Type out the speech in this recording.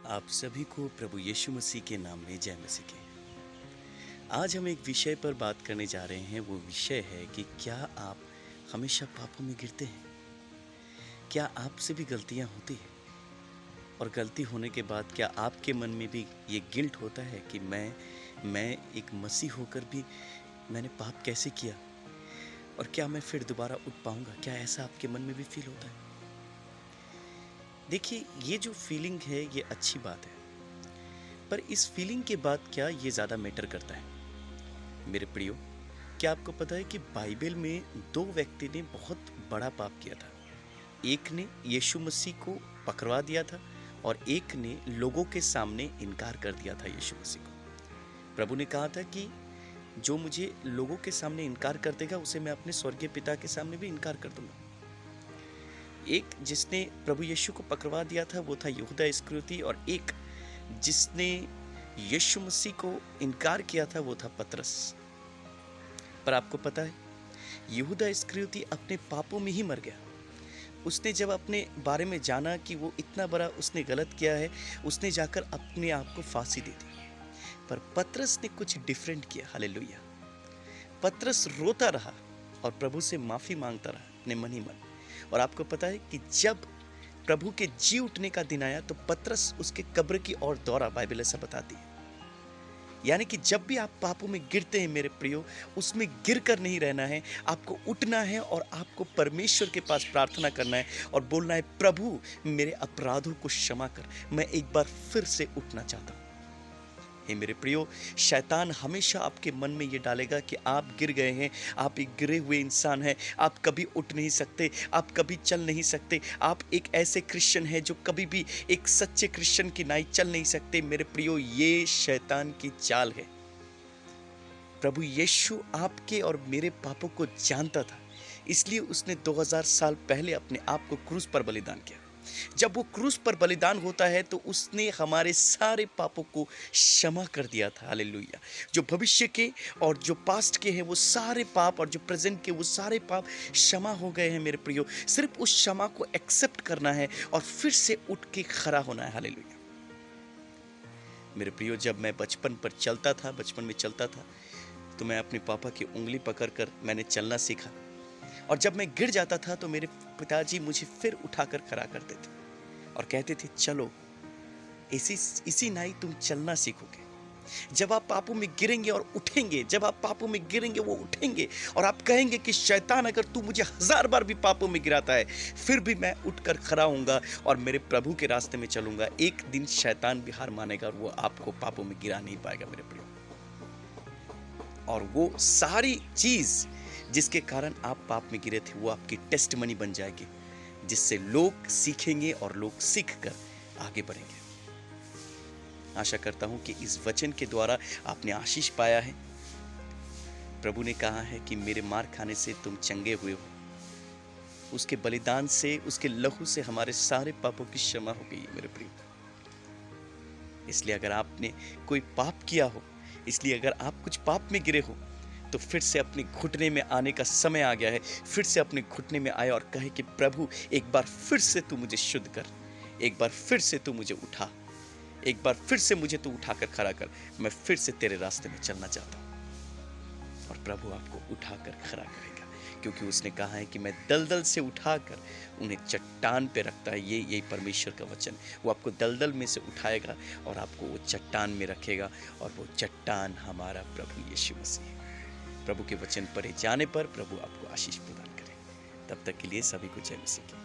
आप सभी को प्रभु यीशु मसीह के नाम में जय मसीह की। आज हम एक विषय पर बात करने जा रहे हैं। वो विषय है कि क्या आप हमेशा पापों में गिरते हैं? क्या आपसे भी गलतियां होती हैं? और गलती होने के बाद क्या आपके मन में भी ये गिल्ट होता है कि मैं एक मसीह होकर भी मैंने पाप कैसे किया, और क्या मैं फिर दोबारा उठ पाऊंगा? क्या ऐसा आपके मन में भी फील होता है? देखिए, ये जो फीलिंग है ये अच्छी बात है, पर इस फीलिंग के बाद क्या ये ज़्यादा मैटर करता है? मेरे प्रियो, क्या आपको पता है कि बाइबल में दो व्यक्ति ने बहुत बड़ा पाप किया था। एक ने यीशु मसीह को पकड़वा दिया था और एक ने लोगों के सामने इनकार कर दिया था यीशु मसीह को। प्रभु ने कहा था कि जो मुझे लोगों के सामने इनकार कर देगा उसे मैं अपने स्वर्गीय पिता के सामने भी इनकार कर दूंगा। एक जिसने प्रभु यीशु को पकड़वा दिया था वो था यहूदा इस्करियोती, और एक जिसने यीशु मसीह को इनकार किया था वो था पतरस। पर आपको पता है, यहूदा इस्करियोती अपने पापों में ही मर गया। उसने जब अपने बारे में जाना कि वो इतना बड़ा उसने गलत किया है, उसने जाकर अपने आप को फांसी दे दी। पर पतरस ने कुछ डिफरेंट किया। हालेलुया। पतरस रोता रहा और प्रभु से माफी मांगता रहा अपने मन ही मन। और आपको पता है कि जब प्रभु के जी उठने का दिन आया तो पतरस उसके कब्र की ओर दौड़ा। बाइबल ऐसा बताती है। यानी कि जब भी आप पापों में गिरते हैं मेरे प्रियो, उसमें गिर कर नहीं रहना है, आपको उठना है और आपको परमेश्वर के पास प्रार्थना करना है और बोलना है, प्रभु मेरे अपराधों को क्षमा कर, मैं एक बार फिर से उठना चाहता हूँ। हे मेरे प्रियो, शैतान हमेशा आपके मन में ये डालेगा कि आप गिर गए हैं, आप एक गिरे हुए इंसान हैं, आप कभी उठ नहीं सकते, आप कभी चल नहीं सकते, आप एक ऐसे क्रिश्चियन हैं जो कभी भी एक सच्चे क्रिश्चियन की नाई चल नहीं सकते। मेरे प्रियो, ये शैतान की चाल है। प्रभु यीशु आपके और मेरे पापों को जानता था, इसलिए उसने 2000 साल पहले अपने आप को क्रूस पर बलिदान किया। जब वो क्रूस पर बलिदान होता है तो उसने हमारे सारे पापों को क्षमा कर दिया था। हालेलुया। जो भविष्य के और जो पास्ट के हैं वो सारे पाप, और जो प्रेजेंट के वो सारे पाप क्षमा हो गए हैं मेरे प्रियो। सिर्फ उस क्षमा को एक्सेप्ट करना है और फिर से उठ के खड़ा होना है। हालेलुया। मेरे प्रियो, जब मैं बचपन में चलता था तो मैं अपने पापा की उंगली पकड़कर मैंने चलना सीखा, और जब मैं गिर जाता था तो मेरे पिताजी मुझे फिर उठाकर खड़ा करते थे और कहते थे, चलो इसी नाई तुम चलना सीखोगे। जब आप पापों में गिरेंगे और उठेंगे, जब आप पापों में गिरेंगे वो उठेंगे, और आप कहेंगे कि शैतान अगर तू मुझे 1000 बार भी पापों में गिराता है फिर भी मैं उठकर खड़ा होऊंगा और मेरे प्रभु के रास्ते में चलूंगा। एक दिन शैतान भी हार मानेगा और वो आपको पापों में गिरा नहीं पाएगा मेरे प्रिय। और वो सारी चीज जिसके कारण आप पाप में गिरे थे वो आपकी टेस्टमनी बन जाएगी, जिससे लोग सीखेंगे और लोग सीखकर आगे बढ़ेंगे। आशा करता हूं कि इस वचन के द्वारा आपने आशीष पाया है। प्रभु ने कहा है कि मेरे मार खाने से तुम चंगे हुए हो। उसके बलिदान से, उसके लहू से हमारे सारे पापों की क्षमा हो गई है मेरे प्रिय। इसलिए अगर आपने कोई पाप किया हो, इसलिए अगर आप कुछ पाप में गिरे हो, तो फिर से अपने घुटने में आने का समय आ गया है। फिर से अपने घुटने में आए और कहे कि प्रभु एक बार फिर से तू मुझे शुद्ध कर, एक बार फिर से तू मुझे उठा, एक बार फिर से मुझे तू उठाकर खड़ा कर। मैं फिर से तेरे रास्ते में चलना चाहता हूँ। और प्रभु आपको उठाकर खड़ा करेगा, क्योंकि उसने कहा है कि मैं दलदल से उठाकर उन्हें चट्टान पे रखता है। यही परमेश्वर का वचन। वो आपको दलदल में से उठाएगा और आपको वो चट्टान में रखेगा, और वो चट्टान हमारा प्रभु यीशु मसीह है। प्रभु के वचन पढ़े जाने पर प्रभु आपको आशीष प्रदान करे। तब तक के लिए सभी को जय मसीह की।